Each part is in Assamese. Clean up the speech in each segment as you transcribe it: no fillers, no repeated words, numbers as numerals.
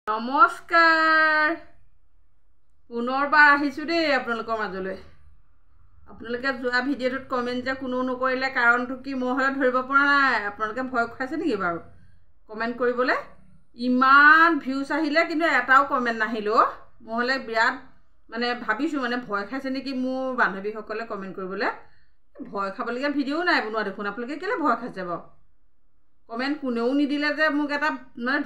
নমস্কাৰ পুনৰবাৰ আহিছোঁ দেই আপোনালোকৰ মাজলৈ। আপোনালোকে যোৱা ভিডিঅ'টোত কমেণ্ট যে কোনো নকৰিলে কাৰণটো কি মই হলে ধৰিব পৰা নাই। আপোনালোকে ভয় খাইছে নেকি বাৰু কমেণ্ট কৰিবলৈ? ইমান ভিউজ আহিলে কিন্তু এটাও কমেণ্ট নাহিল। মই হলে বিৰাট ভাবিছোঁ ভয় খাইছে নেকি মোৰ বান্ধৱীসকলে কমেণ্ট কৰিবলৈ। ভয় খাবলগীয়া ভিডিঅ'ও নাই বনোৱা দেখোন। আপোনালোকে কেলে ভয় খাইছে বাৰু? কমেণ্ট কোনেও নিদিলে যে মোক এটা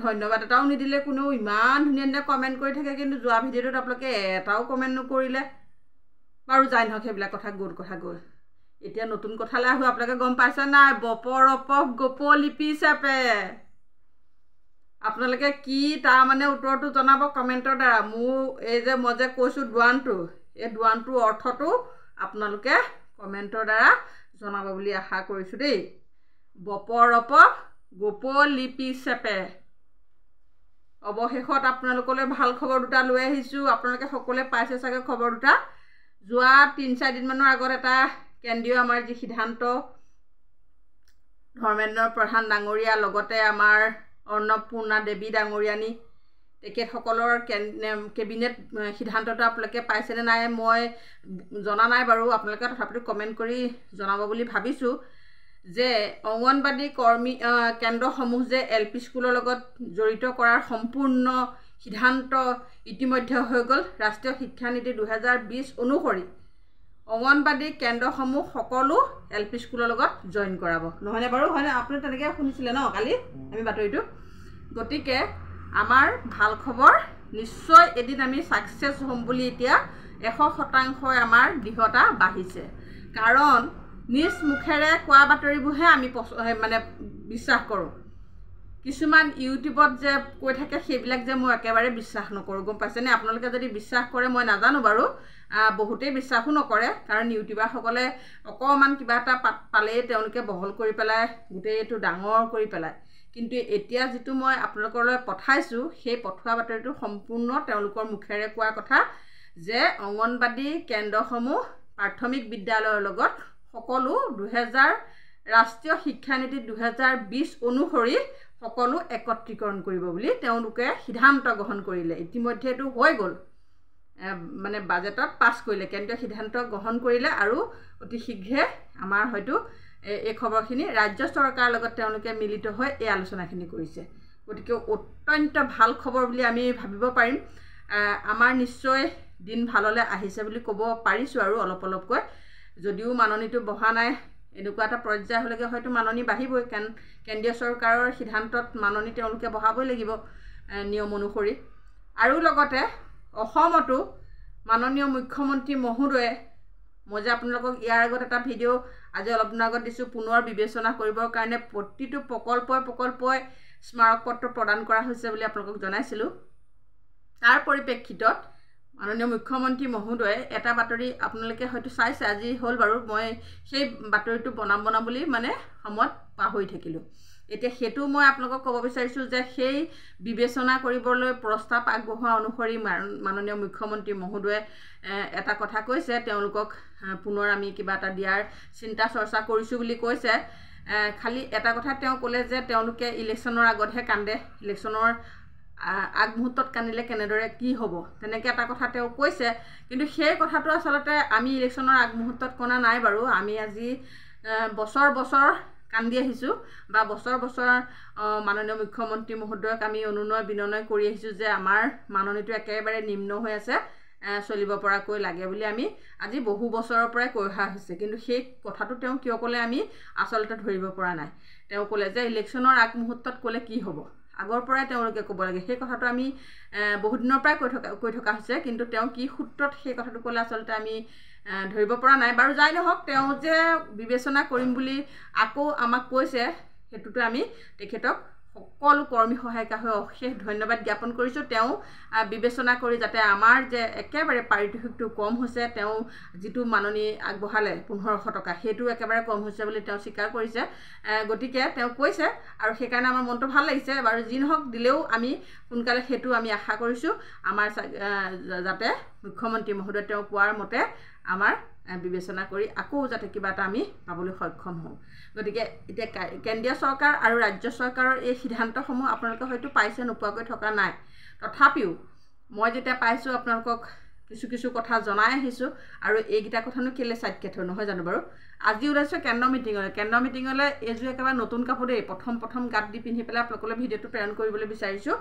ধন্যবাদ এটাও নিদিলে কোনেও। ইমান ধুনীয়া ধুনীয়া কমেণ্ট কৰি থাকে কিন্তু যোৱা ভিডিঅ'টোত আপোনালোকে এটাও কমেণ্ট নকৰিলে। বাৰু যাই নহওক সেইবিলাক কথা গ'ল। এতিয়া নতুন কথালৈ আহোঁ। আপোনালোকে গম পাইছে নাই বপৰপক গোপলিপি চেপে আপোনালোকে কি তাৰ উত্তৰটো জনাব কমেণ্টৰ দ্বাৰা। মোৰ এই যে মই যে কৈছোঁ দুৱানটো, এই দুৱানটোৰ অৰ্থটো আপোনালোকে কমেণ্টৰ দ্বাৰা জনাব বুলি আশা কৰিছোঁ দেই। বপৰপক গোপলিপি চেপে। অৱশেষত আপোনালোকলৈ ভাল খবৰ দুটা লৈ আহিছোঁ। আপোনালোকে সকলোৱে পাইছে চাগে খবৰ দুটা। যোৱা 3-4 দিনমানৰ আগত এটা কেন্দ্ৰীয় আমাৰ যি সিদ্ধান্ত ধৰ্মেন্দ্ৰ প্ৰধান ডাঙৰীয়া লগতে আমাৰ অন্নপূৰ্ণা দেৱী ডাঙৰীয়ানী তেখেতসকলৰ কেবিনেট সিদ্ধান্তটো আপোনালোকে পাইছেনে নাই মই জনা নাই বাৰু। আপোনালোকে তথাপিতো কমেণ্ট কৰি জনাব বুলি ভাবিছোঁ যে অংগনবাদী কৰ্মী কেন্দ্ৰসমূহ যে LP স্কুলৰ লগত জড়িত কৰাৰ সম্পূৰ্ণ সিদ্ধান্ত ইতিমধ্যে হৈ গ'ল। ৰাষ্ট্ৰীয় শিক্ষা নীতি 2020 অনুসৰি অংগনবাদী কেন্দ্ৰসমূহ সকলো LP স্কুলৰ লগত জইন কৰাব, নহয়নে বাৰু? হয়নে? আপুনি তেনেকৈ শুনিছিলে ন কালি আমি বাতৰিটো। গতিকে আমাৰ ভাল খবৰ নিশ্চয় এদিন আমি ছাকচেছ হ'ম বুলি এতিয়া 100% আমাৰ দৃঢ়তা বাঢ়িছে। কাৰণ নিজ মুখেৰে কোৱা বাতৰিবোৰহে আমি বিশ্বাস কৰোঁ। কিছুমান ইউটিউবত যে কৈ থাকে সেইবিলাক যে মই একেবাৰে বিশ্বাস নকৰোঁ, গম পাইছেনে? আপোনালোকে যদি বিশ্বাস কৰে মই নাজানো বাৰু। বহুতেই বিশ্বাসো নকৰে কাৰণ ইউটিউবাৰসকলে অকণমান কিবা এটা পালেই তেওঁলোকে বহল কৰি পেলাই গোটেইটো ডাঙৰ কৰি পেলায়। কিন্তু এতিয়া যিটো মই আপোনালোকলৈ পঠাইছোঁ সেই পঠোৱা বাতৰিটো সম্পূৰ্ণ তেওঁলোকৰ মুখেৰে কোৱা কথা যে অংগনবাদী কেন্দ্ৰসমূহ প্ৰাথমিক বিদ্যালয়ৰ লগত সকলো ৰাষ্ট্ৰীয় শিক্ষা নীতি 2020 অনুসৰি সকলো একত্ৰীকৰণ কৰিব বুলি তেওঁলোকে সিদ্ধান্ত গ্ৰহণ কৰিলে। ইতিমধ্যে এইটো হৈ গ'ল, বাজেটত পাছ কৰিলে, কেন্দ্ৰীয় সিদ্ধান্ত গ্ৰহণ কৰিলে আৰু অতি শীঘ্ৰে আমাৰ হয়তো এই খবৰখিনি ৰাজ্য চৰকাৰৰ লগত তেওঁলোকে মিলিত হৈ এই আলোচনাখিনি কৰিছে। গতিকে অত্যন্ত ভাল খবৰ বুলি আমি ভাবিব পাৰিম। আমাৰ নিশ্চয় দিন ভাললৈ আহিছে বুলি ক'ব পাৰিছোঁ আৰু অলপকৈ। যদিও মাননীটো বহা নাই, এনেকুৱা এটা পৰ্যায় হ'লেগৈ হয়তো মাননী বাঢ়িবই, কাৰণ কেন্দ্ৰীয় চৰকাৰৰ সিদ্ধান্তত মাননী তেওঁলোকে বহাবই লাগিব নিয়ম অনুসৰি। আৰু লগতে অসমতো মাননীয় মুখ্যমন্ত্ৰী মহোদয়ে, মই যে আপোনালোকক ইয়াৰ আগত এটা ভিডিঅ' আজি অলপ দিনৰ আগত দিছোঁ, পুনৰ বিবেচনা কৰিবৰ কাৰণে প্ৰতিটো প্ৰকল্পই স্মাৰকপত্ৰ প্ৰদান কৰা হৈছে বুলি আপোনালোকক জনাইছিলোঁ। তাৰ পৰিপ্ৰেক্ষিতত মাননীয় মুখ্যমন্ত্ৰী মহোদয়ে এটা বাতৰি আপোনালোকে হয়তো চাইছে, আজি হ'ল বাৰু। মই সেই বাতৰিটো বনাম বুলি সময়ত পাহৰি থাকিলোঁ। এতিয়া সেইটো মই আপোনালোকক ক'ব বিচাৰিছোঁ যে সেই বিবেচনা কৰিবলৈ প্ৰস্তাৱ আগবঢ়োৱা অনুসৰি মাননীয় মুখ্যমন্ত্ৰী মহোদয়ে এটা কথা কৈছে, তেওঁলোকক পুনৰ আমি কিবা এটা দিয়াৰ চিন্তা চৰ্চা কৰিছোঁ বুলি কৈছে। খালি এটা কথা তেওঁ ক'লে যে তেওঁলোকে ইলেকশ্যনৰ আগতহে কান্দে, ইলেকশ্যনৰ আগমুহূৰ্তত কান্দিলে কেনেদৰে কি হ'ব, তেনেকৈ এটা কথা তেওঁ কৈছে। কিন্তু সেই কথাটো আচলতে আমি ইলেকশ্যনৰ আগমুহূৰ্তত কনা নাই বাৰু। আমি আজি বছৰ কান্দি আহিছোঁ বা বছৰ মাননীয় মুখ্যমন্ত্ৰী মহোদয়ক আমি অনুনয় বিনয় কৰি আহিছোঁ যে আমাৰ মাননীটো একেবাৰে নিম্ন হৈ আছে, চলিব পৰাকৈ লাগে বুলি আমি আজি বহু বছৰৰ পৰাই কৈ অহা হৈছে। কিন্তু সেই কথাটো তেওঁ কিয় ক'লে আমি আচলতে ধৰিব পৰা নাই। তেওঁ ক'লে যে ইলেকশ্যনৰ আগমুহূৰ্তত ক'লে কি হ'ব, আগৰ পৰাই তেওঁলোকে ক'ব লাগে। সেই কথাটো আমি বহুত দিনৰ পৰাই কৈ থকা হৈছে, কিন্তু তেওঁ কি সূত্ৰত সেই কথাটো ক'লে আচলতে আমি ধৰিব পৰা নাই বাৰু। যাই নহওক, তেওঁ যে বিবেচনা কৰিম বুলি আকৌ আমাক কৈছে, সেইটোতো আমি তেখেতক সকলো কৰ্মী সহায়িকা হৈ অশেষ ধন্যবাদ জ্ঞাপন কৰিছোঁ। তেওঁ বিবেচনা কৰি যাতে আমাৰ যে একেবাৰে পাৰিতোষিকটো কম হৈছে, তেওঁ যিটো মাননী আগবঢ়ালে 1500 টকা, সেইটো একেবাৰে কম হৈছে বুলি তেওঁ স্বীকাৰ কৰিছে। গতিকে তেওঁ কৈছে আৰু সেইকাৰণে আমাৰ মনটো ভাল লাগিছে বাৰু। যি নহওক দিলেও আমি সোনকালে সেইটো আমি আশা কৰিছোঁ আমাৰ যাতে মুখ্যমন্ত্ৰী মহোদয় তেওঁ কোৱাৰ মতে আমাৰ বিবেচনা কৰি আকৌ যাতে কিবা এটা আমি পাবলৈ সক্ষম হওঁ গতিকে এতিয়া কেন্দ্ৰীয় চৰকাৰ আৰু ৰাজ্য চৰকাৰৰ এই সিদ্ধান্তসমূহ আপোনালোকে হয়তো পাইছে নোপোৱাকৈ থকা নাই তথাপিও মই যেতিয়া পাইছোঁ আপোনালোকক কিছু কথা জনাই আহিছোঁ আৰু এইকেইটা কথানো কেলৈ চাইডকৈ থওঁ নহয় জানো বাৰু আজি ওলাইছোঁ কেন্দ্ৰ মিটিঙলৈ এইযোৰ একেবাৰে নতুন কাপোৰ দেই প্ৰথম গাত দি পিন্ধি পেলাই আপোনালোকলৈ ভিডিঅ'টো প্ৰেৰণ কৰিবলৈ বিচাৰিছোঁ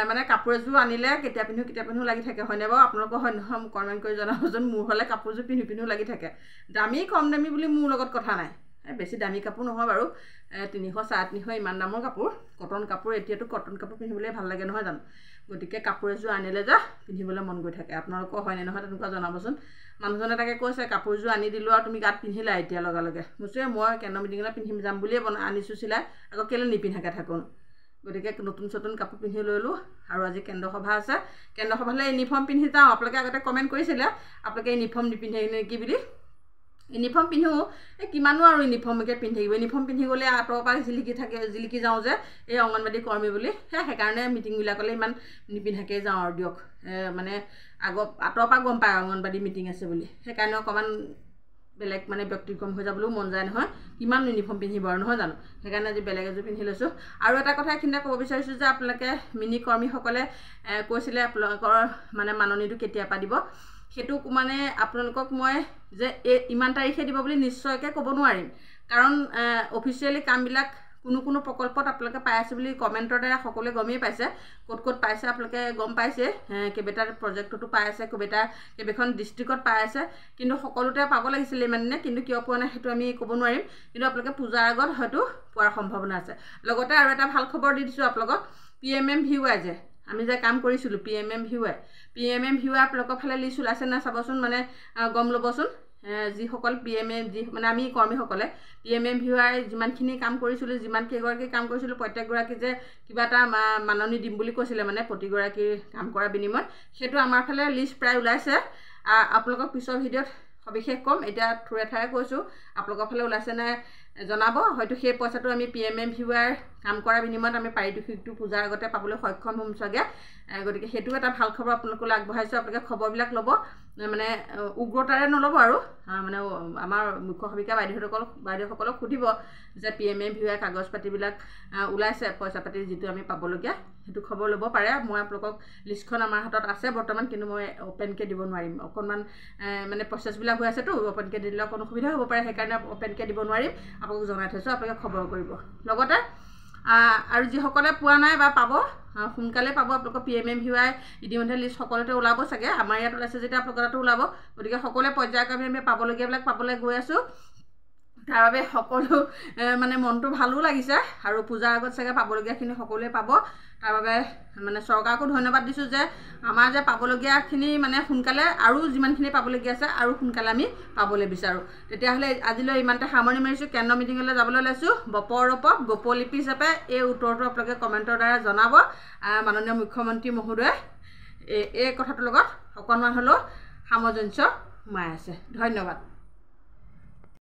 মানে কাপোৰ এযোৰ আনিলে কেতিয়া পিন্ধো লাগি থাকে হয়নে বাৰু আপোনালোকৰ হয় নহয় কমেণ্ট কৰি জনাবচোন মোৰ হ'লে কাপোৰযোৰ পিন্ধো লাগি থাকে দামী কম দামী বুলি মোৰ লগত কথা নাই বেছি দামী কাপোৰ নহয় বাৰু 300 350 ইমান দামৰ কাপোৰ কটন কাপোৰ এতিয়াতো কটন কাপোৰ পিন্ধিবলৈ ভাল লাগে নহয় জানো গতিকে কাপোৰ এযোৰ আনিলে যে পিন্ধিবলৈ মন গৈ থাকে আপোনালোকৰ হয়নে নহয় তেনেকুৱা জনাবচোন মানুহজনে তাকে কৈছে কাপোৰযোৰ আনি দিলোঁ আৰু তুমি গাত পিন্ধিলা এতিয়া লগে মুচে মই কেন্দ্ৰ মিটিঙলৈ পিন্ধিম যাম বুলিয়ে আনিছোঁ চিলাই আকৌ কেলৈ নিপিন্ধাকৈ থাকোঁ গতিকে নতুন কাপোৰ পিন্ধি লৈলোঁ আৰু আজি কেন্দ্ৰ সভা আছে কেন্দ্ৰ সভালৈ ইউনিফৰ্ম পিন্ধি যাওঁ আপোনালোকে আগতে কমেণ্ট কৰিছিলে আপোনালোকে ইউনিফৰ্ম নিপিন্ধে নেকি বুলি ইউনিফৰ্ম পিন্ধো কিমানো আৰু ইউনিফৰ্মকে পিন্ধি থাকিব ইউনিফৰ্ম পিন্ধি গ'লে আঁতৰৰ পৰা জিলিকি যাওঁ যে এই অংগনবাদী কৰ্মী বুলি সেইকাৰণে মিটিংবিলাকলৈ ইমান নিপিন্ধাকৈ যাওঁ আৰু দিয়ক মানে আঁতৰৰ পৰা গম পায় অংগনবাদী মিটিং আছে বুলি সেইকাৰণে অকণমান বেলেগ মানে ব্যক্তিক্ৰম হৈ যাবলৈও মন যায় নহয় কিমান ইউনিফৰ্ম পিন্ধিব আৰু নহয় জানো সেইকাৰণে আজি বেলেগ এযোৰ পিন্ধি লৈছোঁ আৰু এটা কথা এইখিনিতে ক'ব বিচাৰিছোঁ যে আপোনালোকে মিনি কৰ্মীসকলে কৈছিলে আপোনালোকৰ মানে মাননীটো কেতিয়াবা দিব সেইটো মানে আপোনালোকক মই যে ইমান তাৰিখে দিব বুলি নিশ্চয়কৈ ক'ব নোৱাৰিম কাৰণ অফিচিয়েলি কামবিলাক কোনো প্ৰকল্পত আপোনালোকে পাই আছে বুলি কমেণ্টৰ দ্বাৰা সকলোৱে গমেই পাইছে ক'ত পাইছে আপোনালোকে গম পাইছে কেইবাটা প্ৰজেক্টতো পাই আছে কেইবাখন ডিষ্ট্ৰিক্টত পাই আছে কিন্তু সকলোতে পাব লাগিছিলে ইমানে কিন্তু কিয় পোৱা নাই সেইটো আমি ক'ব নোৱাৰিম কিন্তু আপোনালোকে পূজাৰ আগত হয়তো পোৱাৰ সম্ভাৱনা আছে লগতে আৰু এটা ভাল খবৰ দি দিছোঁ আপোনালোকক PMMVY যে আমি যে কাম কৰিছিলোঁ PMMVY আপোনালোকৰ ফালে লিষ্ট ওলাইছে না চাবচোন মানে গম ল'বচোন যিসকল মানে আমি কৰ্মীসকলে PMMVY যিমানখিনি কাম কৰিছিলোঁ যিমানকেইগৰাকী কাম কৰিছিলোঁ প্ৰত্যেকগৰাকী যে কিবা এটা মাননি দিম বুলি কৈছিলে মানে প্ৰতিগৰাকীৰ কাম কৰা বিনিময়ত সেইটো আমাৰ ফালে লিষ্ট প্ৰায় ওলাইছে আপোনালোকক পিছৰ ভিডিঅ'ত সবিশেষ ক'ম এতিয়া থুৰে ঠাৰে কৈছোঁ আপোনালোকৰ ফালে ওলাইছে নাই জনাব হয়তো সেই পইচাটো আমি PMMVY কাম কৰা বিনিময়ত আমি পাৰিতোষিকটো পূজাৰ আগতে পাবলৈ সক্ষম হ'ম চাগে গতিকে সেইটো এটা ভাল খবৰ আপোনালোকলৈ আগবঢ়াইছোঁ আপোনালোকে খবৰবিলাক ল'ব মানে উগ্ৰতাৰে নল'ব আৰু মানে আমাৰ মুখ্য সবিকা বাইদেউসকলক সুধিব যে PMMVY কাগজ পাতিবিলাক ওলাইছে পইচা পাতি যিটো আমি পাবলগীয়া সেইটো খবৰ ল'ব পাৰে মই আপোনালোকক লিষ্টখন আমাৰ হাতত আছে বৰ্তমান কিন্তু মই অপেনকৈ দিব নোৱাৰিম অকণমান মানে প্ৰচেছবিলাক হৈ আছেতো অপেনকৈ দিলে অকণ অসুবিধা হ'ব পাৰে সেইকাৰণে অপেনকৈ দিব নোৱাৰিম আপোনালোকক জনাই থৈছোঁ আপোনালোকে খবৰ কৰিব লগতে আৰু যিসকলে পোৱা নাই বা পাব সোনকালে পাব আপোনালোকৰ PMMVY ইতিমধ্যে লিষ্ট সকলোতে ওলাব চাগে আমাৰ ইয়াত ওলাইছে যেতিয়া আপোনালোকৰ তাতো ওলাব গতিকে সকলোৱে পৰ্যায়ক্ৰমে আমি পাবলগীয়াবিলাক পাবলৈ গৈ আছোঁ তাৰ বাবে সকলো মানে মনটো ভালো লাগিছে আৰু পূজাৰ আগত চাগে পাবলগীয়াখিনি সকলোৱে পাব তাৰ বাবে মানে চৰকাৰকো ধন্যবাদ দিছোঁ যে আমাৰ যে পাবলগীয়াখিনি মানে সোনকালে আৰু যিমানখিনি পাবলগীয়া আছে আৰু সোনকালে আমি পাবলৈ বিচাৰোঁ তেতিয়াহ'লে আজিলৈ ইমানতে সামৰণি মাৰিছোঁ কেন্দ্ৰ মিটিঙলৈ যাবলৈ লৈছোঁ গোপলিপি হিচাপে এই উত্তৰটো আপোনালোকে কমেণ্টৰ দ্বাৰা জনাব মাননীয় মুখ্যমন্ত্ৰী মহোদয়ে এই কথাটোৰ লগত অকণমান হ'লেও সামঞ্জস্য সোমাই আছে ধন্যবাদ